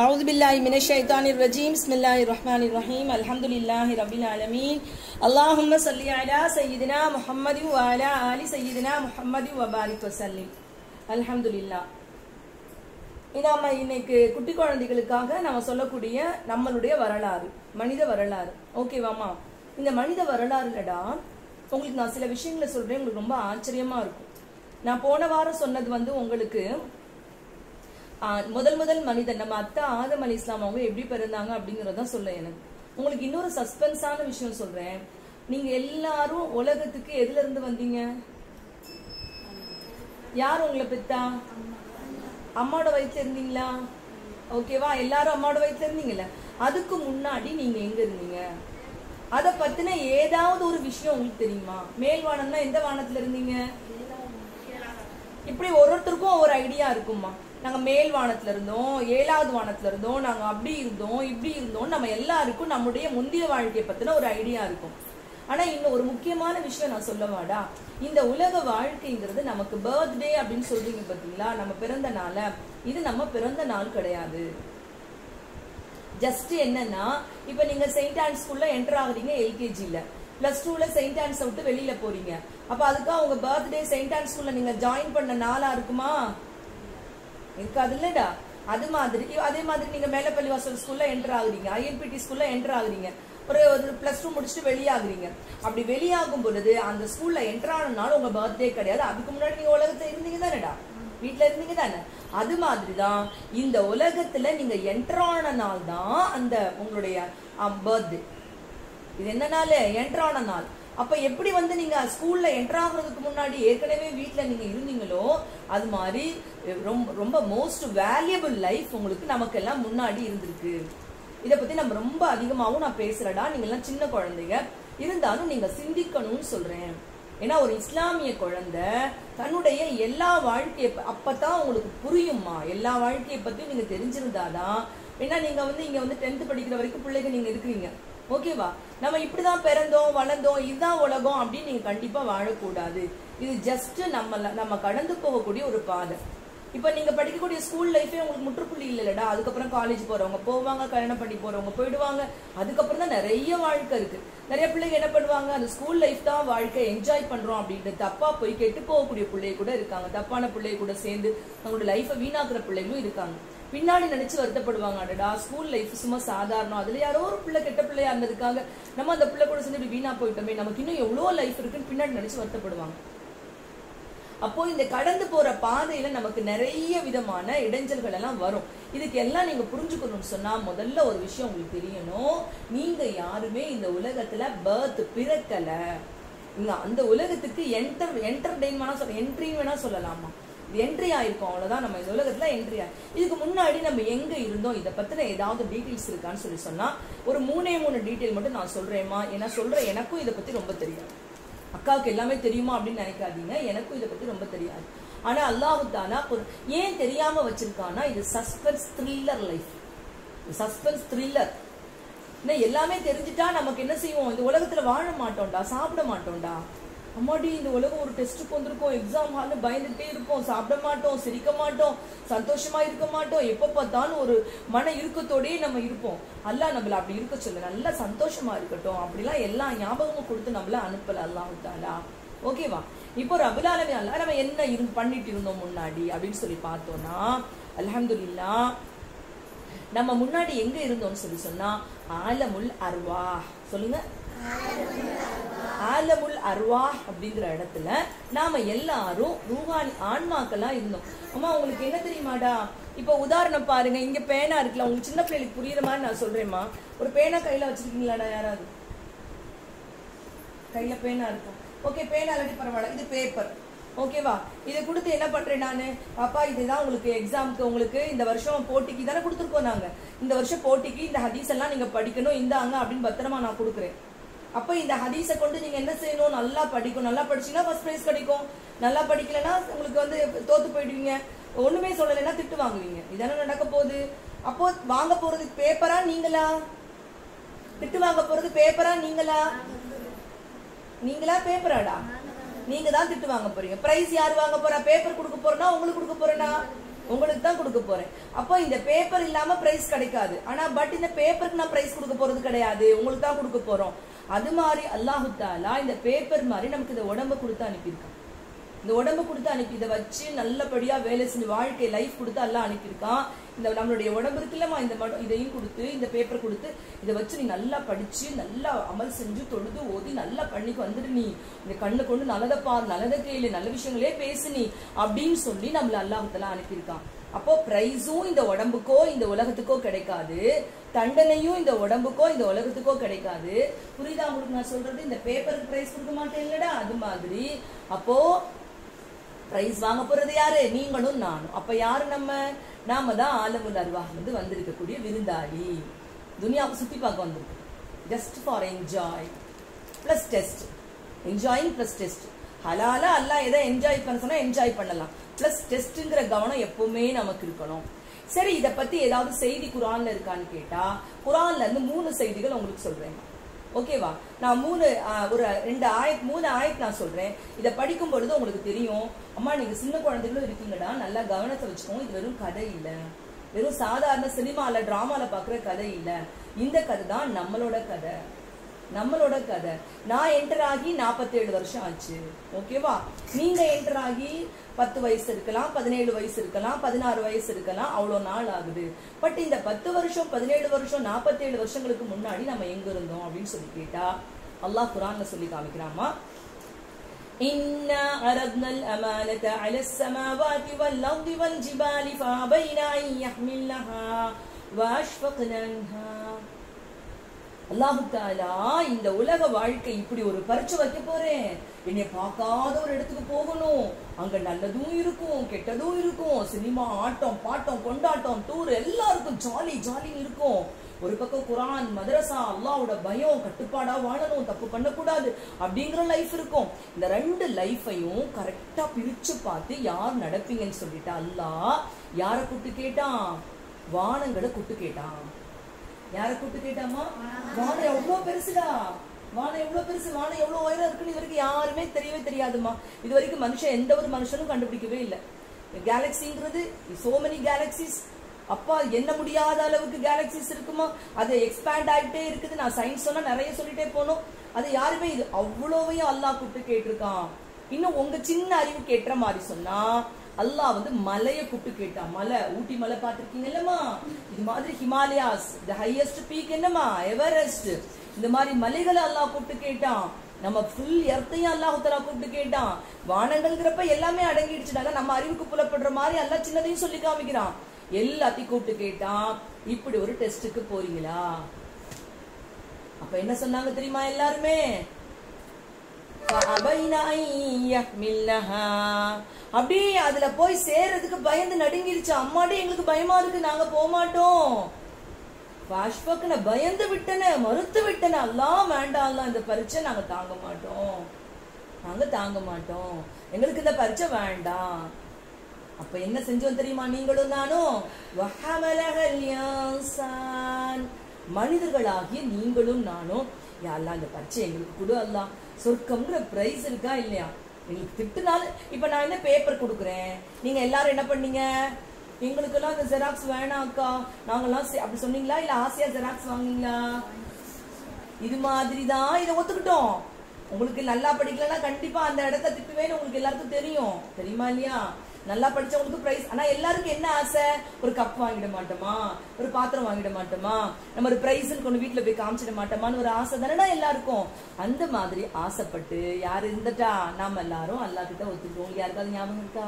أعوذ بالله من الشيطان الرجيم بسم الله الرحمن الرحيم الحمد لله رب العالمين اللهم صل على سيدنا محمد وعلى آل سيدنا محمد وبارك وسلم الحمد لله. நாம இன்னைக்கு குட்டி குழந்தைகளுக்காக நாம சொல்லக்கூடிய நம்மளுடைய வரலாறு, மனித வரலாறு. ஓகேவாமா? இந்த மனித வரலாறுலடா உங்களுக்கு நான் சில விஷயங்களை சொல்றேன், உங்களுக்கு ரொம்ப ஆச்சரியமா இருக்கும். நான் போன வாரம் சொன்னது உங்களுக்கு முதல் மனிதன் நம்ம அத்தா ஆதம் அலைஹிஸ்ஸலாம் அவங்க எப்படி பிறந்தாங்க அப்படிங்கறதான் சொல்ல. எனக்கு உங்களுக்கு இன்னொரு சஸ்பென்ஸான விஷயம் சொல்றேன். நீங்க எல்லாரும் உலகத்துக்கு எதுல இருந்து வந்தீங்க? யார் உங்களை பெத்தா? அம்மாவோட வயிற்றுல இருந்தீங்களா? ஓகேவா? எல்லாரும் அம்மாவோட வயிற்றுல இருந்தீங்கல்ல. அதுக்கு முன்னாடி நீங்க எங்க இருந்தீங்க? அத பத்தின ஏதாவது ஒரு விஷயம் உங்களுக்கு தெரியுமா? மேல் வானம்னா எந்த வானத்துல இருந்தீங்க? இப்படி ஒருத்தருக்கும் ஒவ்வொரு ஐடியா இருக்குமா. நாங்க மேல் வானத்துல இருந்தோம், 7வது வானத்துல இருந்தோம், நாங்க அப்படி இருந்தோம் இப்படி இருந்தோம். நம்ம எல்லாருக்கும் நம்முடைய முந்தைய வாழ்க்கையை பத்தின ஒரு ஐடியா இருக்கும். ஆனா இன்னும் ஒரு முக்கியமான விஷயம் நான் சொல்லவாடா, இந்த உலக வாழ்க்கைங்கிறது நமக்கு பர்த்டே அப்படின்னு சொல்றீங்க பாத்தீங்களா, நம்ம பிறந்த நாள, இது நம்ம பிறந்த நாள் கிடையாது. ஜஸ்ட் என்னன்னா, இப்ப நீங்க செயின்ட் ஆன்ஸ் ஸ்கூல்ல என்டர் ஆகுறீங்க எல்கேஜில, +2ல செயின்ட் ஆன்ஸ் விட்டு வெளியில போறீங்க. அப்ப அதுக்கு உங்க பர்த்டே செயின்ட் ஆன்ஸ் ஸ்கூல்ல நீங்க ஜாயின் பண்ண நாளா இருக்குமா? இருக்காது இல்லடா. அதே மாதிரி நீங்க மேலப்பள்ளிவாசல் ஸ்கூல்ல என்டர் ஆகுறீங்க, ஐஎல்பிடி ஸ்கூல்ல என்டர் ஆகுறீங்க, ஒரு +2 முடிச்சுட்டு வெளியாகுறீங்க. அப்படி வெளியாகும் பொழுது அந்த ஸ்கூல்ல என்டர் ஆனனால உங்க பர்த்டே கிடையாது. அதுக்கு முன்னாடி நீங்க உலகத்துல இருந்தீங்க தானேடா, வீட்டுல இருந்தீங்க தானே. அது மாதிரிதான் இந்த உலகத்துல நீங்க என்டர் ஆன நாள் தான் அந்த உங்களுடைய பர்த்டே. இது என்ன நாள்? என்டர் ஆன நாள். அப்ப எப்படி நீங்க ஸ்கூல்ல என்டர் ஆகுறதுக்கு முன்னாடி ஏற்கனவே வீட்டுல நீங்க இருந்தீங்களோ, அது மாதிரி ரொம்ப மோஸ்ட் வேல்யூபிள் லைஃப் உங்களுக்கு நமக்கு எல்லாம் முன்னாடி இருந்திருக்கு. இத பத்தி நம்ம ரொம்ப அதிகமாவும் நான் பேசுறடா. நீங்க எல்லாம் சின்ன குழந்தைங்க இருந்தாலும் நீங்க சிந்திக்கணும்னு சொல்றேன். ஏன்னா ஒரு இஸ்லாமிய குழந்தை தன்னுடைய எல்லா வாழ்க்கைய அப்பதான் உங்களுக்கு புரியுமா. எல்லா வாழ்க்கையை பத்தியும் நீங்க தெரிஞ்சிருந்தாதான். ஏன்னா நீங்க இங்க 10th படிக்கிற வரைக்கும் பிள்ளைங்க நீங்க இருக்கிறீங்க. ஓகேவா? நம்ம இப்படிதான் பிறந்தோம் வளர்ந்தோம் இதுதான் உலகம் அப்படின்னு நீங்க கண்டிப்பா வாழக்கூடாது. இது ஜஸ்ட் நம்ம கடந்து போகக்கூடிய ஒரு பாதை. இப்ப நீங்க படிக்கக்கூடிய ஸ்கூல் லைஃபே உங்களுக்கு முற்றுப்புள்ளி இல்லடா. அதுக்கப்புறம் காலேஜ் போறவங்க போவாங்க, கல்யாணம் பண்ணி போறவங்க போயிடுவாங்க. அதுக்கப்புறம் தான் நிறைய வாழ்க்கை இருக்கு. நிறைய பிள்ளைங்க என்ன பண்ணுவாங்க, அந்த ஸ்கூல் லைஃப் தான் வாழ்க்கை, என்ஜாய் பண்றோம் அப்படின்ட்டு தப்பா போய் கெட்டு போகக்கூடிய பிள்ளைய கூட இருக்காங்க. தப்பான பிள்ளைய கூட சேர்ந்து அவங்களோட லைஃபை வீணாக்குற பிள்ளைகளும் இருக்காங்க. பின்னாடி நினைச்சு வருத்தப்படுவாங்க, அடடா ஸ்கூல் லைஃப் சும்மா சாதாரணம், அதுல யாரோ ஒரு பிள்ளை கெட்ட பிள்ளையா இருந்ததுக்காக நம்ம அந்த பிள்ளை கூட சேர்ந்து வீணா போயிட்டோமே, நமக்கு இன்னும் எவ்வளவு லைஃப் இருக்குன்னு பின்னாடி நினைச்சு வருத்தப்படுவாங்க. அப்போ இந்த கடந்து போற பாதையில நமக்கு நிறைய விதமான இடைஞ்சல்கள் எல்லாம் வரும். இதுக்கு எல்லாம் நீங்க புரிஞ்சுக்கணும்னு சொன்னா முதல்ல ஒரு விஷயம் உங்களுக்கு தெரியணும். நீங்க யாருமே இந்த உலகத்துல பிறக்கல. நீங்க அந்த உலகத்துக்கு என்ட்ரி வேணா சொல்லலாமா, என்ட்ரி ஆயிருக்கோம், அவ்வளவுதான். நம்ம இந்த உலகத்துல என்ட்ரி இதுக்கு முன்னாடி நம்ம எங்க இருந்தோம், இதை பத்தின ஏதாவது டீட்டெயில்ஸ் இருக்கான்னு சொன்னா ஒரு 3 டீட்டெயில் மட்டும் நான் சொல்றேம்மா. ஏன்னா சொல்றேன், எனக்கும் இதை பத்தி ரொம்ப தெரியாது. அக்காவுக்கு எல்லாமே தெரியுமா அப்படின்னு நினைக்காதீங்க, எனக்கும் இதை பத்தி ரொம்ப தெரியாது. ஆனா அல்லாஹ் தஆலா ஏன் தெரியாம வச்சிருக்கானா, இது suspense thriller life. Suspense thriller. எல்லாமே தெரிஞ்சுட்டா நமக்கு என்ன செய்வோம், இந்த உலகத்துல வாழ மாட்டோம்டா, சாப்பிட மாட்டோம்டா. அம்மாடி இந்த உலகம் ஒரு டெஸ்ட்டுக்கு வந்திருக்கோம், எக்ஸாம் ஹால்னு பயந்துகிட்டே இருப்போம், சாப்பிட மாட்டோம், சிரிக்க மாட்டோம், சந்தோஷமா இருக்க மாட்டோம். எப்ப பார்த்தாலும் ஒரு மன இறுக்கத்தோடயே நம்ம இருப்போம். அல்லாஹ் நம்மள அப்படி இருக்க சொல்ல, நல்லா சந்தோஷமா இருக்கட்டும் அப்படிலாம் எல்லா ஞாபகமும் கொடுத்து நம்மள அனுப்பல அல்லாஹ் தஆலா. ஓகேவா? இப்போ ரப்புல் ஆலமீன் அல்லாஹ் நம்ம என்ன பண்ணிட்டு இருந்தோம் முன்னாடி அப்படின்னு சொல்லி பார்த்தோம்னா, அல்ஹம்துலில்லாஹ் நம்ம முன்னாடி எங்க இருந்தோம்னு சொன்னா ஆலமுல் அர்வாஹ். சொல்லுங்க, ஆலமுல் அர்வாஹ் அப்படிங்கிற இடத்துல நாம எல்லாரும் ரூஹானி ஆன்மாக்களா இருந்தோம். அம்மா உங்களுக்கு என்ன தெரியுமாடா, இப்ப உதாரணம் பாருங்க, இங்க பேனா இருக்குல்ல, உங்களுக்கு சின்ன பிள்ளைகளுக்கு புரியுற மாதிரி நான் சொல்றேம்மா. ஒரு பேனா கையில வச்சிருக்கீங்களாடா யாராவது? கையில பேனா இருக்கும். ஓகே, பேனா இல்லாட்டி பரவாயில்ல, இது பேப்பர். ஓகேவா? இதை கொடுத்து என்ன பண்றேன் நானு, பாப்பா இதுதான் உங்களுக்கு எக்ஸாமுக்கு, உங்களுக்கு இந்த வருஷம் போட்டிக்கு தானே கொடுத்துருக்கோம் நாங்க, இந்த வருஷம் போட்டிக்கு இந்த ஹதீஸ் எல்லாம் நீங்க படிக்கணும் இந்தாங்க அப்படின்னு பத்திரமா நான் கொடுக்குறேன். அப்ப இந்த ஹதீஸை கொண்டு நீங்க என்ன செய்யணும், நல்லா படிக்கணும். நல்லா படிச்சீங்கன்னா ஃபர்ஸ்ட் பிரைஸ் கிடைக்கும். நல்லா படிக்கலன்னா உங்களுக்கு தோத்து போயிடுவீங்க. ஒண்ணுமே சொல்லலைன்னா திட்டு வாங்குவீங்க. இதானே நடக்க போகுது. அப்போ வாங்க போறது பேப்பரா நீங்களா? திட்டு வாங்க போறது பேப்பரா நீங்களா? பேப்பராடா? நீங்க தான் திட்டு வாங்க போறீங்க. பிரைஸ் யாரு வாங்க போறா? பேப்பர் கொடுக்க போறேன்னா உங்களுக்கு கொடுக்க போறேன்னா உங்களுக்கு தான் கொடுக்க போறேன். அப்போ இந்த பேப்பர் இல்லாம பிரைஸ் கிடைக்காது. ஆனா பட் இந்த பேப்பருக்கு நான் பிரைஸ் கொடுக்க போறது கிடையாது, உங்களுக்கு தான் கொடுக்க போறோம். அது மாதிரி அல்லாஹு தஆலா இந்த பேப்பர் மாதிரி நமக்கு இந்த உடம்பு கொடுத்து அனுப்பியிருக்கான். இந்த உடம்பு கொடுத்து அனுப்பி இதை வச்சு நல்லபடியா வேலை செஞ்சு வாழ்க்கை லைஃப் கொடுத்து எல்லாம் அனுப்பியிருக்கான். இந்த நம்மளுடைய உடம்பு இருக்குல்லமா, இந்த இதையும் கொடுத்து இந்த பேப்பர் கொடுத்து இதை வச்சு நீ நல்லா படிச்சு நல்லா அமல் செஞ்சு தொழுது ஓதி நல்லா பண்ணிக்கு வந்துடு, நீ இந்த கண்ணு கொண்டு நல்லதை பார், நல்லதை கேளு, நல்ல விஷயங்களே பேசு நீ அப்படின்னு சொல்லி நம்மள அல்லாஹ் தஆலா அனுப்பியிருக்கான். அப்போ பிரைஸும் இந்த உடம்புக்கோ இந்த உலகத்துக்கோ கிடைக்காது, தண்டனையும் இந்த உடம்புக்கோ இந்த உலகத்துக்கோ கிடைக்காது. புரியுதா உங்களுக்கு நான் சொல்றது? இந்த பேப்பருக்கு பிரைஸ் கொடுக்க மாட்டேன் இல்லடா, அது மாதிரி அப்போ பிரைஸ் வாங்க போறது யாரு? நீங்களும் நானும். அப்ப யாரு? நாம தான் ஆலமுல் அர்வாஹ் வந்திருக்கக்கூடிய விருந்தாளி. துனியாவை சுத்தி பார்க்க வந்திருக்கு. Just for enjoy plus test. Enjoying plus test. ஹலாலா அல்லாஹ் எதை என்ஜாய் பண்ண சொன்னா என்ஜாய் பண்ணலாம், பிளஸ் டெஸ்ட்ங்கிற கவனம் எப்பவுமே நமக்கு இருக்கணும். சரி, இதை பத்தி ஏதாவது செய்தி குரான்ல இருக்கான்னு கேட்டா, குரான்ல இருந்து 3 செய்திகள் உங்களுக்கு சொல்றேன். ஓகேவா? நான் 3 ஆயத் நான் சொல்றேன். இதை படிக்கும் பொழுது உங்களுக்கு தெரியும், அம்மா நீங்க சின்ன குழந்தைகளும் இருக்கீங்கடா, நல்லா கவனத்தை வச்சுக்கோங்க. இது வெறும் கதை இல்ல, வெறும் சாதாரண சினிமால டிராமால பாக்குற கதை இல்ல. இந்த கதை தான் நம்மளோட கதை, நம்மளோட கதை. நான் என்டர் ஆகி 47 வருஷம் ஆச்சு. ஓகேவா? நீங்க என்டர் ஆகி 10 வயசு இருக்கலாம், 17 வயசு இருக்கலாம், 16 வயசு இருக்கலாம், அவ்வளோ நாள் ஆகுது. பட் இந்த 10 வருஷம் 17 வருஷம் 47 வருஷங்களுக்கு முன்னாடி நம்ம எங்க இருந்தோம் அப்படின்னு சொல்லி கேட்டா, அல்லாஹ் குர்ஆன்ல சொல்லி காமிக்கிறாமா, இன்னா அரத்னல் அமானத அலஸ் ஸமாவாதி வல் அர்தி வல் ஜிபாலி ஃபஅபைன அன் யஹ்மில்னஹா வஅஷ்ஃபக்ன அன்ஹா. அல்லாஹு தஆலா இந்த உலக வாழ்க்கை இப்படி ஒரு பரிச்சை வைக்க போறேன், என்னை பார்க்காத ஒரு இடத்துக்கு போகணும், அங்க நல்லதும் இருக்கும் கெட்டதும் இருக்கும், சினிமா ஆட்டம் பாட்டம் கொண்டாட்டம் டூர் எல்லாம் இருக்கும், ஜாலி ஜாலி இருக்கும். ஒரு பக்கம் குரான் மதரசா அல்லாஹ்வோட பயம், கட்டுப்பாடா வாழணும், தப்பு பண்ணக்கூடாது அப்படிங்கிற லைஃப் இருக்கும். இந்த 2 லைஃபையும் கரெக்டா பிரிச்சு பார்த்து யார் நடப்பீங்கன்னு சொல்லிட்டு அல்லாஹ் யாரை கூப்பிட்டு கேட்டான்? வானங்களை கூப்பிட்டு கேட்டான். யாரை கூப்பிட்டு கேட்டாமா? வானம் எவ்வளவு பெருசுடா, வானம் எவ்வளவு பெருசு, வானம் எவ்வளவு உயரம் இருக்குன்னு இது வரைக்கும் யாருமே தெரியவே தெரியாதுமா. இது வரைக்கும் மனுஷன் எந்த ஒரு மனுஷனும் கண்டுபிடிக்கவே இல்லை. கேலக்சிங்கிறது சோ மெனி கேலக்சிஸ், அப்பா என்ன முடியாத அளவுக்கு கேலக்சிஸ் இருக்குமா, அது எக்ஸ்பேண்ட் ஆகிட்டே இருக்குது. நான் சயின்ஸ் சொன்னா நிறைய சொல்லிட்டே போனோம், அது யாருமே இது அவ்வளவையும் அல்லாஹ் கூப்பிட்டு கேட்டிருக்கான். இன்னும் உங்க சின்ன அறிவு கேட்டுற மாதிரி சொன்னா அல்லாஹ் மலையை கூப்பிட்டு கேட்டான். மலை, ஊட்டி மலை பார்த்திருக்கீங்க இல்லமா, இது மாதிரி ஹிமாலயாஸ், தி ஹையஸ்ட் பீக் என்னமா எவரெஸ்ட், இந்த மாதிரி மலைகளை அல்லாஹ் கூப்பிட்டு கேட்டான். நம்ம ஃபுல் எர்த்தையும் அல்லாஹ் தஆலா கூப்பிட்டு கேட்டான். வானங்கள்ங்கிறப்ப எல்லாமே அடங்கிடுச்சுனால நம்ம அறிவுக்கு புலப்படுற மாதிரி அல்லாஹ் சின்னதையும் சொல்லி காமிக்கிறான். எல்லாத்தையும் கூப்பிட்டு கேட்டான். இப்படி ஒரு டெஸ்டுக்கு போறீங்களா? அப்ப என்ன சொன்னாங்க தெரியுமா? எல்லாருமே அப்படி அதுல போய் சேர்றதுக்கு பயந்து நடுங்கிருச்சு. அம்மாடி எங்களுக்கு பயமா இருக்கு, நாங்க போக மாட்டோம். பயந்து விட்டன, மறுத்து விட்டன. அல்லாஹ் வேண்டாம், அல்லாஹ் இந்த பரீட்சை நாங்க தாங்க மாட்டோம், நாங்க தாங்க மாட்டோம், எங்களுக்கு இந்த பரீட்சை வேண்டாம். அப்ப என்ன செஞ்சோம் தெரியுமா? நீங்களும் நானும் மனிதர்களாகிய நீங்களும் நானும், யா அல்லாஹ் இந்த பரீட்சை எங்களுக்கு கொடு அல்லாஹ், சொர்க்கம்ங்கிற பிரைஸ் இருக்கா இல்லையா? எங்களுக்கு திட்டுனாலும் இப்ப நான் என்ன பேப்பர் கொடுக்குறேன், நீங்க எல்லாரும் என்ன பண்ணீங்க? எங்களுக்கு எல்லாம் இந்த ஜெராக்ஸ் வேணாம் அக்கா, நாங்கெல்லாம் அப்படி சொன்னீங்களா? இல்ல ஆசையா ஜெராக்ஸ் வாங்கினீங்களா? இது மாதிரிதான் இதை ஒத்துக்கிட்டோம். உங்களுக்கு நல்லா படிக்கலன்னா கண்டிப்பா அந்த இடத்த திட்டுவேன்னு உங்களுக்கு எல்லாருக்கும் தெரியும், தெரியுமா இல்லையா? நல்லா படிச்சவங்களுக்கு பிரைஸ். ஆனா எல்லாருக்கும் என்ன ஆசை? ஒரு கப் வாங்கிட மாட்டோமா, ஒரு பாத்திரம் வாங்கிட மாட்டோமா, நம்ம ஒரு பிரைஸ் கொண்டு வீட்டுல போய் காமிச்சிட மாட்டோமான்னு ஒரு ஆசை தானடா எல்லாருக்கும். அந்த மாதிரி ஆசைப்பட்டு யாரு இருந்துட்டா நாம எல்லாரும் அல்லாஹ் கிட்ட ஒத்துக்குவோம். யாருக்காவது ஞாபகம் இருக்கா?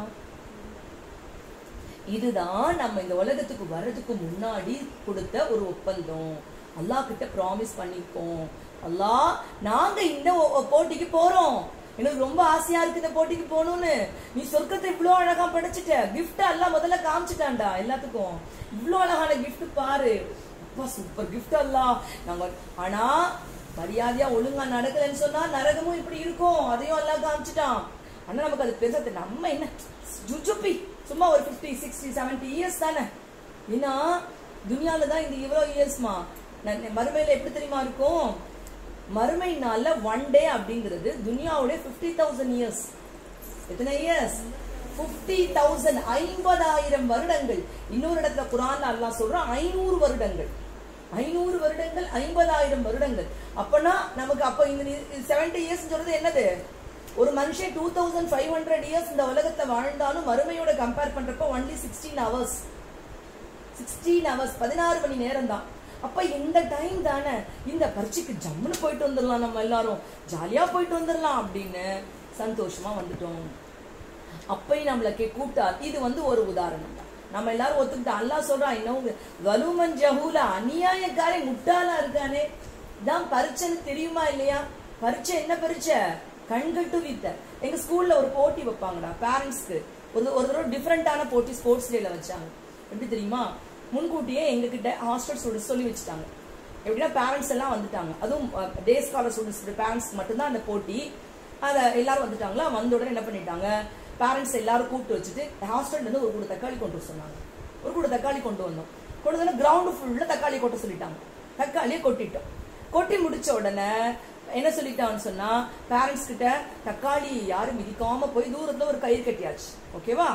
இதுதான் நம்ம இந்த உலகத்துக்கு வர்றதுக்கு முன்னாடி கொடுத்த ஒரு ஒப்பந்தம். அல்லாஹ் கிட்ட ப்ராமிஸ் பண்ணிப்போம், அல்லாஹ் நாங்க இந்த போட்டிக்கு போறோம், எனக்கு ரொம்ப ஆசையா இருக்கு இந்த போட்டிக்கு போகணும்னு. நீ சொர்க்கத்தை இவ்வளவு அழகா படைச்சிட்ட, கிஃப்ட் எல்லாம் முதல்ல காமிச்சிட்டான்டா எல்லாத்துக்கும். இவ்வளவு அழகான கிஃப்ட் பாரு, அப்பா சூப்பர் கிஃப்ட் எல்லாம் நாங்க. ஆனா மரியாதையா ஒழுங்கா நடக்கலன்னு சொன்னா நரகமும் இப்படி இருக்கும், அதையும் எல்லாம் காமிச்சிட்டான். ஆனா நமக்கு அது பெருசா நம்ம என்ன ஜுஜுப்பி சும்மா ஒரு 50, 60, 70 இயர்ஸ் தானே. ஏன்னா துனியால தான் இந்த இவ்வளவு இயர்ஸ்மா. மறுமையில எப்படி தெரியுமா இருக்கும்? மறுமை நாள்ல 1 டே அப்படிங்கிறது துனியாவுடைய 50,000 இயர்ஸ். எத்தனை இயர்ஸ்? 50,000 50,000 வருடங்கள். இன்னொரு இடத்துல குர்ஆன்ல அல்லாஹ் சொல்றான் 500 வருடங்கள். 500 வருடங்கள் 50,000 வருடங்கள். அப்பனா நமக்கு அப்ப இந்த 70 இயர்ஸ் சொல்றது என்னது? ஒரு மனுஷன் 2500 இயர்ஸ் இந்த உலகத்துல வாழ்ந்தாலும் மறுமையோட கம்பேர் பண்றப்ப only 16 hours 16 மணி நேரம் தான். அப்ப இந்த டைம் தானே இந்த பரீட்சைக்கு ஜம்முன்னு போயிட்டு வந்துடலாம், நம்ம எல்லாரும் ஜாலியா போயிட்டு வந்துடலாம் அப்படின்னு சந்தோஷமா வந்துட்டோம். அப்பயும் நம்மள கூப்பிட்டா இது ஒரு உதாரணம் தான். நம்ம எல்லாரும் ஒத்துக்கிட்டா அல்லாஹ் சொல்றான் இன்னும் வலுமன் ஜஹூலா அநியாயக்காரன் முட்டாளா இருக்கானே. தான் பரீட்சைன்னு தெரியுமா இல்லையா? பரீட்சை என்ன பரீட்சை? கண்கட்டு வித்த. எங்க ஸ்கூல்ல ஒரு போட்டி வைப்பாங்கடா பேரண்ட்ஸ்க்கு. ஒரு தடவை டிஃப்ரெண்டான போட்டி ஸ்போர்ட்ஸ் டேல வச்சாங்க. எப்படி தெரியுமா? முன்கூட்டியே எங்க கிட்ட ஹாஸ்டல் ஸ்டூடெண்ட்ஸ் சொல்லி வச்சுட்டாங்க. எப்படின்னா பேரண்ட்ஸ் எல்லாம் வந்துட்டாங்க. அதுவும் டே ஸ்காலர் ஸ்டூடெண்ட்ஸ் பேரண்ட்ஸ்க்கு மட்டும்தான் அந்த போட்டி. அதை எல்லாரும் வந்துட்டாங்களா? வந்த உடனே என்ன பண்ணிட்டாங்க, பேரண்ட்ஸ் எல்லாரும் கூப்பிட்டு வச்சுட்டு ஹாஸ்டல்ல இருந்து ஒரு கூட தக்காளி கொண்டு வர சொன்னாங்க. ஒரு கூட தக்காளி கொண்டு வந்தோம். கொண்டு வந்து கிரவுண்ட் ஃபுல்லா தக்காளி கொட்ட சொல்லிட்டாங்க. தக்காளியை கொட்டிட்டோம். கொட்டி முடிச்ச உடனே என்ன சொல்லிட்டான்னு சொன்னா, பேரண்ட்ஸ் கிட்ட தக்காளி யாரும் மிதிக்காம போய் தூரத்துல ஒரு கயிறு கட்டியாச்சு. ஓகேவா?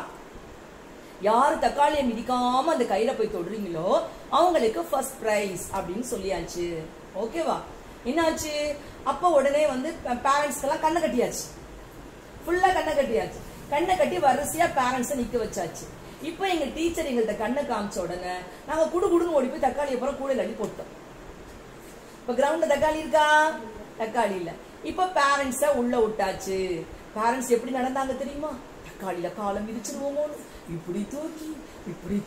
யாரு தக்காளியை மிதிக்காம அந்த கயிறை போய் தொடுறீங்களோ அவங்களுக்கு ஃபர்ஸ்ட் பிரைஸ் அப்படின்னு சொல்லியாச்சு. ஓகேவா? என்னாச்சு? அப்ப உடனே பேரண்ட்ஸ்க்கு எல்லாம் கண்ணை கட்டியாச்சு. ஃபுல்லா கண்ணை கட்டியாச்சு. கண்ணை கட்டி வரிசையா பேரண்ட்ஸை நிக்க வச்சாச்சு. இப்ப எங்க டீச்சர் எங்கள்கிட்ட கண்ணை காமிச்ச உடனே நாங்க குடுகுடுன்னு ஓடி போய் தக்காளி அப்புறம் கூட அள்ளி போட்டோம். இப்ப கிரவுண்ட்ல தக்காளி இருக்கா? தக்காளி இல்ல. இப்ப பேரண்ட்ஸ உள்ள விட்டாச்சு. பேரண்ட்ஸ் எப்படி நடந்தாங்க தெரியுமா? தக்காளியில காலம் மிதிச்சிருவோமோ இப்படி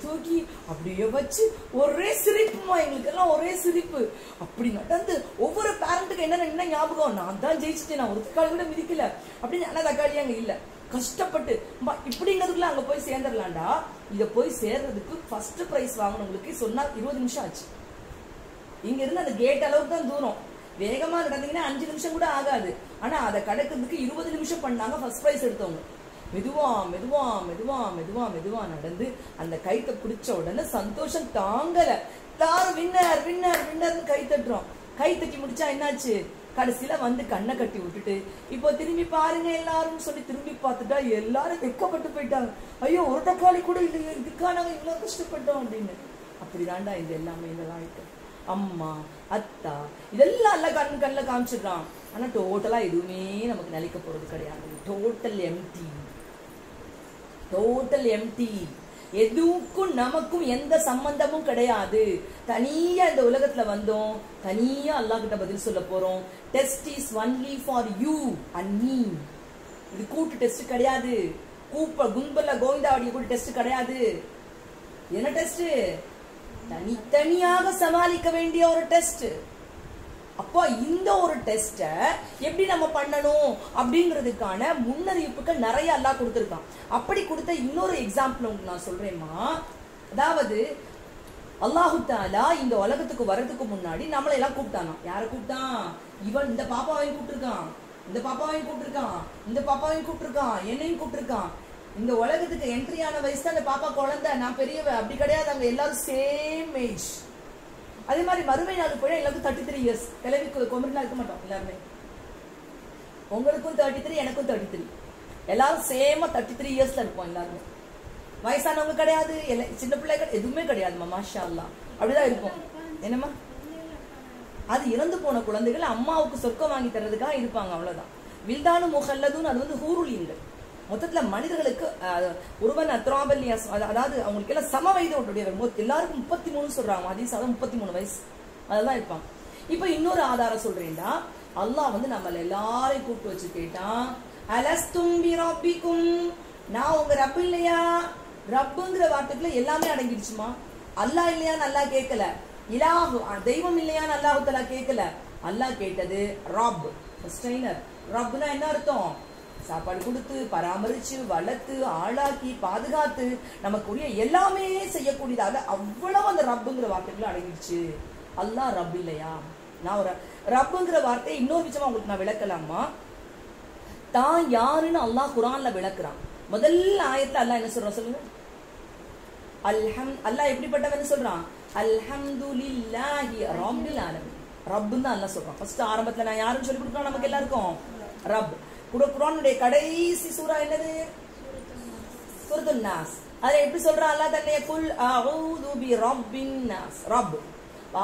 தூக்கி அப்படியே வச்சு ஒரே சிரிப்புமா. எங்களுக்கு எல்லாம் ஒரே சிரிப்பு. அப்படி நடந்து ஒவ்வொரு பேரண்ட்டுக்கு என்ன ஞாபகம், நான் தான் ஜெயிச்சுட்டேன், நான் ஒரு தக்காளி கூட மிதிக்கல அப்படின்னு. ஆனா தக்காளி அங்க இல்ல. கஷ்டப்பட்டு இப்படிங்கிறதுக்குள்ள அங்க போய் சேர்ந்துடலாம்டா. இத போய் சேர்றதுக்கு ஃபர்ஸ்ட் பிரைஸ் வாங்கினவங்களுக்கு சொன்னா 20 நிமிஷம் ஆச்சு. இங்க இருந்து அந்த கேட் அளவுக்கு தான் தூரம். வேகமா நடந்தீங்கன்னா 5 நிமிஷம் கூட ஆகாது. ஆனா அதை கடக்கிறதுக்கு 20 நிமிஷம் பண்ணாங்க ஃபர்ஸ்ட் பிரைஸ் எடுத்தவங்க. மெதுவா நடந்து அந்த கைத்தை பிடிச்ச உடனே சந்தோஷம் தாங்கல. எல்லாரும் வின்னர் வின்னர் வின்னர்னு கை தட்டுறோம். கை தட்டி முடிச்சா என்னாச்சு? கடைசியில கண்ணை கட்டி விட்டுட்டு இப்போ திரும்பி பாருங்க எல்லாரும் சொல்லி திரும்பி பார்த்துட்டா எல்லாரும் வெக்கப்பட்டு போயிட்டாங்க. ஐயோ ஒரு தக்காளி கூட இல்லையே, இதுக்கா நாங்க இவ்வளவு கஷ்டப்பட்டோம் அப்படின்னு. அப்படிதான்டா இது எல்லாமே. இதெல்லாம் ஐட்டம் அம்மா அத்தா இதெல்லாம் எல்லாம் கண்ணுல காமிச்சிடுறான். ஆனா டோட்டலா எதுவுமே நமக்கு நிலைக்க போறது கிடையாது. Total empty. எதுக்கும் நமக்கும் எந்த சம்பந்தமும் கிடையாது. தனியா இந்த உலகத்துல வந்தோம், தனியா அல்லாஹ் கிட்ட பதில் சொல்ல போறோம். Test is only for you and me. இது கூட்டு டெஸ்ட் கிடையாது. கும்பல கோவிந்தாவடிய கூட்டு டெஸ்ட் கிடையாது. என்ன டெஸ்ட்? தனித்தனியாக சமாளிக்க வேண்டிய ஒரு டெஸ்ட். அப்போ இந்த ஒரு டெஸ்ட எப்படி நம்ம பண்ணணும் அப்படிங்கிறதுக்கான முன்னறிவிப்புகள் நிறைய அல்லாஹ் கொடுத்திருக்கான். அப்படி கொடுத்த இன்னொரு எக்ஸாம்பிள் உங்களுக்கு நான் சொல்றேம்மா. அதாவது அல்லாஹு தஆலா இந்த உலகத்துக்கு வர்றதுக்கு முன்னாடி நம்மளை எல்லாம் கூப்பிட்டானா. யாரை கூப்பிட்டான்? இவன் இந்த பாப்பாவையும் கூப்பிட்டுருக்கான், இந்த பாப்பாவையும் கூப்பிட்டுருக்கான், இந்த பாப்பாவையும் கூப்பிட்டுருக்கான், என்னையும் கூப்பிட்டுருக்கான். இந்த உலகத்துக்கு என்ட்ரி ஆன வயசு தான் அந்த பாப்பா குழந்தை, நான் பெரியவ அப்படி கிடையாது. அங்க எல்லாரும் சேம் ஏஜ். அதே மாதிரி மறுமை நாள் போய் எல்லாருக்கும் 33 இயர்ஸ். கிளவிக்கு கொமரிலாம் இருக்க மாட்டோம் எல்லாருமே. உங்களுக்கும் 33, எனக்கும் 33. எல்லாரும் சேமா 33 இயர்ஸ்ல இருப்போம் எல்லாருமே. வயசானவங்க கிடையாது, சின்ன பிள்ளைகள் எதுவுமே கிடையாதுமா. மாஷா அல்லாஹ் அப்படிதான் இருப்போம். என்னம்மா? அது இறந்து போன குழந்தைகள் அம்மாவுக்கு சொர்க்கம் வாங்கி தர்றதுக்காக இருப்பாங்க, அவ்வளவுதான். வில்தானு முஹல்லதுன்னு அது ஹூருலிங்கள். மொத்தத்துல மனிதர்களுக்கு ஒருவன் அத்ராபல்யாஸ், அதாவது அவங்களுக்கு எல்லாம் சம வயது உடையவர். எல்லாருக்கும் 33 சொல்றாங்க. ஹதீஸ் 33 வயசு அதெல்லாம் இருப்பாங்க. இப்ப இன்னொரு ஆதாரம் சொல்றேன்டா. அல்லாஹ் நம்ம எல்லாரையும் கூப்பிட்டு வச்சு கேட்டான், அலஸ்தும் பிரப்பிக்கும், நான் உங்க ரப்பு இல்லையா? ரப்புங்கிற வார்த்தைக்குள்ள எல்லாமே அடங்கிடுச்சுமா. அல்லாஹ் இல்லையான்னு அல்லாஹ் கேட்கல. இலாஹு தெய்வம் இல்லையான்னு அல்லாஹ் தஆலா கேட்கல. அல்லாஹ் கேட்டது ரப். ரப்னா என்ன அர்த்தம்? சாப்பாடு கொடுத்து பராமரிச்சு வளர்த்து ஆளாக்கி பாதுகாத்து நமக்குரிய எல்லாமே செய்யக்கூடியதாக அவ்வளவு அந்த ரப்புங்கிற வார்த்தைக்குள்ள அடங்கிடுச்சு. அல்லாஹ் ரப் இல்லையா? நான் ஒரு ரப்புங்கிற வார்த்தையை இன்னொரு விஷயமா உங்களுக்கு நான் விளக்கலாமா? தான் யாருன்னு அல்லாஹ் குர்ஆன்ல விளக்குறான். முதல்ல ஆயத்துல அல்லாஹ் என்ன சொல்றான் சொல்லுங்க? அல்லாஹ் எப்படிப்பட்டவன்னு சொல்றான்? அல்ஹம்துலில்லாஹி ரப்பில் ஆலமீன். ரப்புன்னு தான் அல்லாஹ் சொல்றான். ஃபர்ஸ்ட் ஆரம்பத்துல நான் யாருன்னு சொல்லி கொடுக்குறோம் நமக்கு எல்லாருக்கும்? ரப். குர்ஆனுடைய கடைசி சூரா என்னது? சூரத்துன் நாஸ். அதுல எப்படி சொல்றான் அல்லாஹ் தன்னைய குல் அஊது பி ரப்பின் நாஸ். ரப்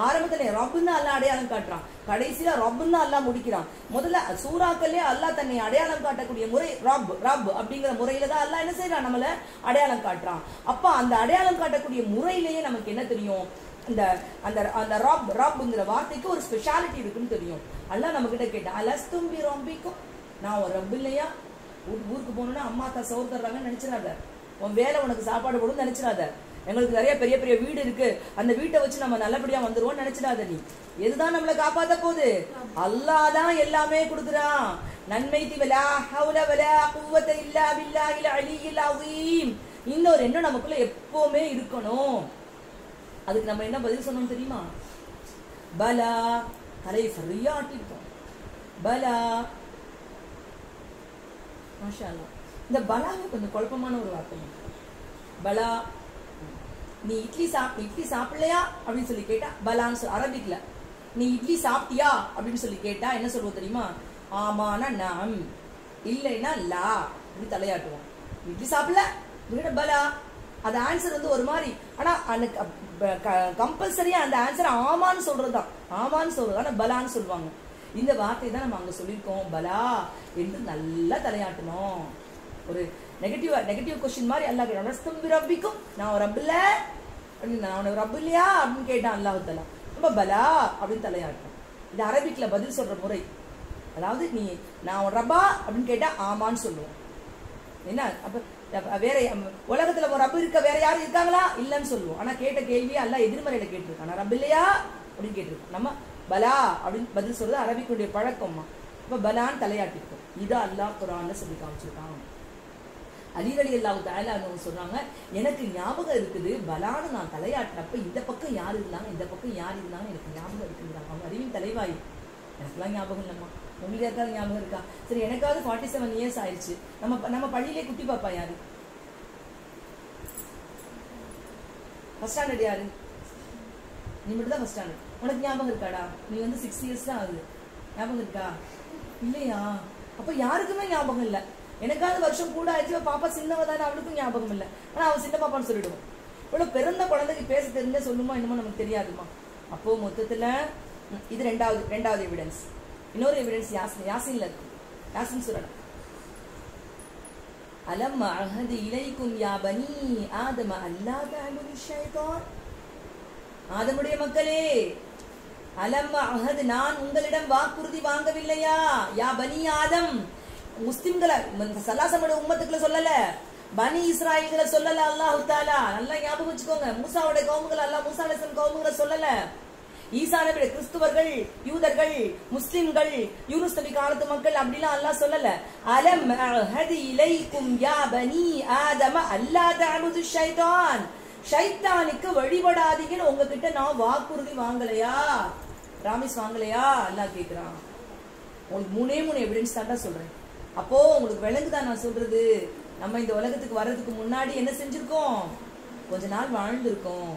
ஆரம்பத்துல ரப்புன்னு அல்லாஹ் அடையாளம் காட்டுறான், கடைசியில ரப்புன்னு அல்லாஹ் முடிக்கிறான். முதல்ல சூறாக்களே அல்லாஹ் தன்னை அடையாளம் காட்டக்கூடிய முறை ரப். ரப் அப்படிங்கிற முறையில தான் அல்லாஹ் என்ன செய்யறான், நம்மள அடையாளம் காட்டுறான். அப்ப அந்த அடையாளம் காட்டக்கூடிய முறையிலேயே நமக்கு என்ன தெரியும், அந்த அந்த அந்த ரப் ரப்ங்கிற வார்த்தைக்கு ஒரு ஸ்பெஷாலிட்டி இருக்குன்னு தெரியும். அல்லாஹ் நம்ம கிட்ட கேட்டா அலஸ்தும் பி ரப்பிக்கும், நான் ஒரு ரப் இல்லையா? ஊருக்கு போகணும்னா அம்மா தான் சோறு தர்றாங்கன்னு நினைச்சிடாத, உன் வேலை உனக்கு சாப்பாடு போடும் நினைச்சிடாத, எங்களுக்கு நிறைய பெரிய பெரிய வீடு இருக்கு அந்த வீட்டை வச்சு நம்ம நல்லபடியா வந்துருவோம் நினைச்சிடாத. நீ எதுதான் நம்மளை காப்பாத்த போகுது? அல்லாஹ் தான் எல்லாமே கொடுக்குறான். நன்மை திவலா ஹவுல வலா குவத இல்லா பில்லாஹில் அலியில் அஸீம். இந்த ஒரு எண்ணம் நமக்குள்ள எப்பவுமே இருக்கணும். அதுக்கு நம்ம என்ன பதில் சொன்னோம் தெரியுமா? பலா. தலை சரியா ஆட்டிருக்கோம். பலா. மாஷா அல்லாஹ். இந்த பலாவே கொஞ்சம் குழப்பமான ஒரு வார்த்தை. பலா, நீ இட்லி சாப்பிடலையா அப்படின்னு சொல்லி கேட்டா பலான்னு சொல்லு. அரபிக்ல நீ இட்லி சாப்பிட்டியா அப்படின்னு சொல்லி கேட்டா என்ன சொல்லுவோம் தெரியுமா? ஆமானா நாம், இல்லைன்னா லா அப்படி தலையாட்டுவோம். இட்லி சாப்பிடல பலா. அது ஆன்சர் வந்து ஒரு மாதிரி, ஆனா கம்பல்சரியா அந்த ஆன்சர் ஆமான்னு சொல்றதுதான், ஆமான்னு சொல்றது. ஆனா பலான்னு சொல்லுவாங்க. இந்த வார்த்தை தான் நம்ம அங்க சொல்லியிருக்கோம். பலா என்று நல்லா தலையாட்டணும். ஒரு நெகட்டிவ் கொஸ்டின் மாதிரி அல்லாஹ் ரப்பிக்கும், நான் ரப் இல்ல அப்படின்னு, நான் உனக்கு ரப் இல்லையா அப்படின்னு கேட்டான் அல்லாஹ் தஆலா. நம்ம பலா அப்படின்னு தலையாட்டணும். இது அரபிக்ல பதில் சொல்ற முறை. அதாவது நீ நான் ரப்பா அப்படின்னு கேட்டா ஆமான்னு சொல்லுவோம். என்ன அப்ப வேற உலகத்துல ஒரு ரப்பு இருக்க வேற யாரும் இருக்காங்களா இல்லன்னு சொல்லுவோம். ஆனா கேட்ட கேள்வியே அல்லாஹ் எதிர்மறையில கேட்டிருக்கான், ரப் இல்லையா அப்படின்னு கேட்டிருக்கோம். நம்ம பலா அப்படின்னு பதில் சொல்றது அரபிக்குடைய பழக்கம்மா. இப்ப பலான்னு தலையாட்டிருக்கோம். இதை அல்லாஹ் குர்ஆன்ல சொல்லி காமிச்சிருக்கான். அலி ரலியல்லாஹு தஆலா சொல்றாங்க, எனக்கு ஞாபகம் இருக்குது பலான்னு நான் தலையாட்டினப்ப இந்த பக்கம் யார் இருந்தாங்க இந்த பக்கம் யார் இருந்தாங்க எனக்கு ஞாபகம் இருக்குங்கிறாங்க. அவங்க அறிவின் தலைவாய். எனக்குலாம் ஞாபகம் இல்லம்மா, உங்களுக்கு யாருக்காவது ஞாபகம் இருக்கா? சரி, எனக்காவது 47 இயர்ஸ் ஆயிடுச்சு. நம்ம பள்ளியிலே குட்டி பாப்பா யாரு? ஃபர்ஸ்ட் ஸ்டாண்டர்ட் யாரு? நீ மட்டும் தான் ஃபர்ஸ்ட் ஸ்டாண்டர்ட். உனக்கு ஞாபகம் இருக்காடா? நீ வந்து 6 இயர்ஸ் தான் ஆகுது. ஞாபகம் இருக்கா? இல்லையா? அப்ப யாருக்குமே ஞாபகம் இல்லை. எனக்காவது வருஷம் கூட ஆயிடுச்சு, பாப்பா சின்னவ தானே, அவளுக்கும் ஞாபகம் இல்லை. ஆனா அவன் சின்ன பாப்பான்னு சொல்லிடுவோம். இவ்வளவு பிறந்த குழந்தைக்கு பேச தெரிஞ்ச சொல்லுமா என்னமோ நமக்கு தெரியாதுமா. அப்போ மொத்தத்துல இது ரெண்டாவது எவிடன்ஸ். இன்னொரு எவிடன்ஸ் யாசின்ல இருக்கு. யாசின் சொல்லலாம். அலம் அஹது இலைக்கும் யா பனி ஆதம அல்லா தஅபுது ஷைத்தான். ஆதமுடைய மக்களே, அலம் அஹது நான் உங்களிடம் வாக்குறுதி வாங்கவில்லையா? யா பனி ஆதம், முஸ்லிம்களை சல்லாசமுடைய உம்மத்துக்களை சொல்லல, பனி இஸ்ராயல்களை சொல்லல அல்லாஹ் தஆலா. நல்லா ஞாபகம் வச்சுக்கோங்க. மூசாவோட கவுமுகளை அல்லாஹ் மூசா அலைஹிஸ்ஸலாம் கவுமுகளை சொல்லல. ஈசா நபியோட கிறிஸ்துவர்கள், யூதர்கள், முஸ்லிம்கள், யூனுஸ் நபி காலத்து மக்கள் அப்படிலாம் அல்லாஹ் சொல்லல. அலம் அஹது இலைக்கும் யா பனி ஆதம அல்லா தஅபுது ஷைத்தான். ஷைத்தானுக்கு வழிபடாதீங்கன்னு உங்ககிட்ட நான் வாக்குறுதி வாங்கலையா? ராமிஸ் வாங்கலையா? அல்லாஹ் கேக்குறான். உங்களுக்கு மூணே எவிடன்ஸ் தான் சொல்றேன். அப்போ உங்களுக்கு விளங்குதான் நான் சொல்றது. நம்ம இந்த உலகத்துக்கு வர்றதுக்கு முன்னாடி என்ன செஞ்சிருக்கோம்? கொஞ்ச நாள் வாழ்ந்திருக்கோம்,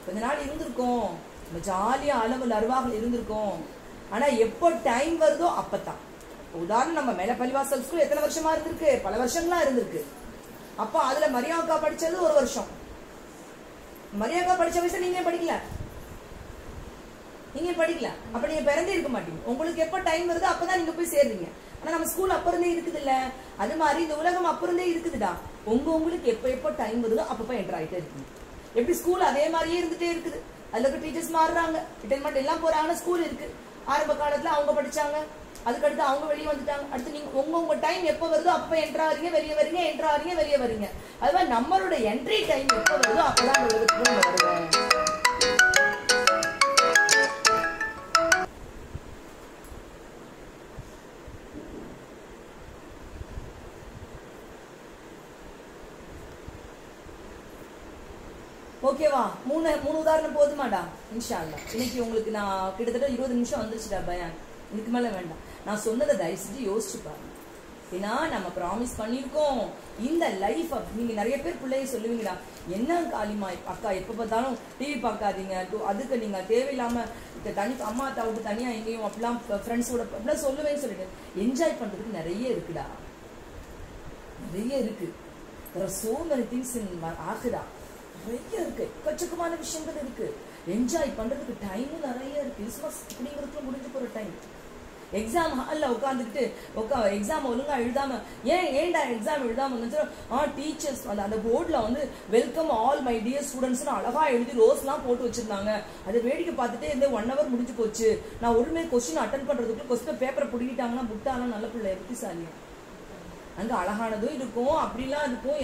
கொஞ்ச நாள் இருந்திருக்கோம், நம்ம ஜாலியா அளவுல அருவாகள் இருந்திருக்கோம். ஆனா எப்போ டைம் வருதோ அப்பதான். உதாரணம், நம்ம மேல பள்ளிவாசல் ஸ்கூல் எத்தனை வருஷமா இருந்திருக்கு? பல வருஷங்களா இருந்திருக்கு. அப்போ அதுல மரியாக்கா படிச்சது 1 வருஷம். மரியாக்கா படிச்ச வயசுல நீங்க படிக்கல. அப்ப நீங்க பிறந்தே இருக்க மாட்டீங்க. உங்களுக்கு எப்ப டைம் வருதோ அப்பதான் நீங்க போய் சேர்றீங்க. ஆனா நம்ம ஸ்கூல் அப்ப இருந்தே இருக்குது இல்ல, அது மாதிரி இந்த உலகம் அப்ப இருந்தே இருக்குதுடா. உங்களுக்கு எப்ப டைம் வருதோ அப்பப்ப என்டர் ஆயிட்டே இருக்கீங்க. எப்படி ஸ்கூல் அதே மாதிரியே இருந்துட்டே இருக்குது. அதுல டீச்சர்ஸ் மாறுறாங்க, ரிட்டைர்மெண்ட் எல்லாம் போறாங்க. ஸ்கூல் இருக்கு. ஆரம்ப காலத்துல அவங்க படிச்சாங்க, அதுக்கடுத்து அவங்க வெளியே வந்துட்டாங்க. அடுத்து நீங்க உங்க டைம் எப்ப வருதோ அப்ப என்டர் ஆறீங்க, வெளியே வரீங்க, என்டர் ஆறீங்க, வெளியே வரீங்க. அதுமாதிரி நம்மளோட என்ட்ரி டைம் எப்ப வருதோ அப்பதான் வருவோம். ஓகேவா? மூணு உதாரணம் போதுமாடா? இன்ஷா அல்லாஹ். இன்னைக்கு உங்களுக்கு நான் கிட்டத்தட்ட 20 நிமிஷம் வந்துச்சுடா பயான். இதுக்கு மேல வேண்டாம். நான் சொன்னதை தயவு செஞ்சு யோசிச்சு பாருங்க. ஏன்னா நம்ம ப்ராமிஸ் பண்ணியிருக்கோம் இந்த லைஃப். நீங்க நிறைய பேர் பிள்ளைய சொல்லுவீங்களா, என்ன காலிமா அக்கா எப்ப பார்த்தாலும் டிவி பார்க்காதீங்க, அதுக்கு நீங்க தேவையில்லாம தனி அம்மா அத்தா விட்டு தனியா எங்கேயும் அப்படிலாம் ஃப்ரெண்ட்ஸோட அப்படிலாம் சொல்லுவேன்னு சொல்லிட்டு என்ஜாய் பண்றதுக்கு நிறைய இருக்குடா, நிறைய இருக்கு. there are so many things in ஆகிரா. நிறைய இருக்கு, எக்கச்சக்கமான விஷயங்கள் இருக்கு. என்ஜாய் பண்றதுக்கு டைமும் நிறைய இருக்கு. கிறிஸ்மஸ் அப்படிங்கிறதுக்குள்ள முடிஞ்சு போற டைம். எக்ஸாம் ஹாலில் உட்காந்துக்கிட்டு எக்ஸாம் ஒழுங்கா எழுதாம ஏன்டா எக்ஸாம் எழுதாம டீச்சர்ஸ் அந்த போர்டில் வந்து வெல்கம் ஆல் மை டியர் ஸ்டூடெண்ட்ஸ்னு அழகா எழுதி ரோஸ்லாம் போட்டு வச்சிருந்தாங்க. அதை வேடிக்கை பார்த்துட்டே இருந்து 1 hour முடிஞ்சு போச்சு. நான் ஒருமே கொஸ்டின் அட்டன் பண்றதுக்கு கொஸ்டின் பேப்பரை பிடிக்கிட்டாங்கன்னா புட்டாலாம் நல்ல பிள்ளை புத்திசாலியா. அங்க அழகானதும் இருக்கும், அப்படிலாம் இருக்கும்.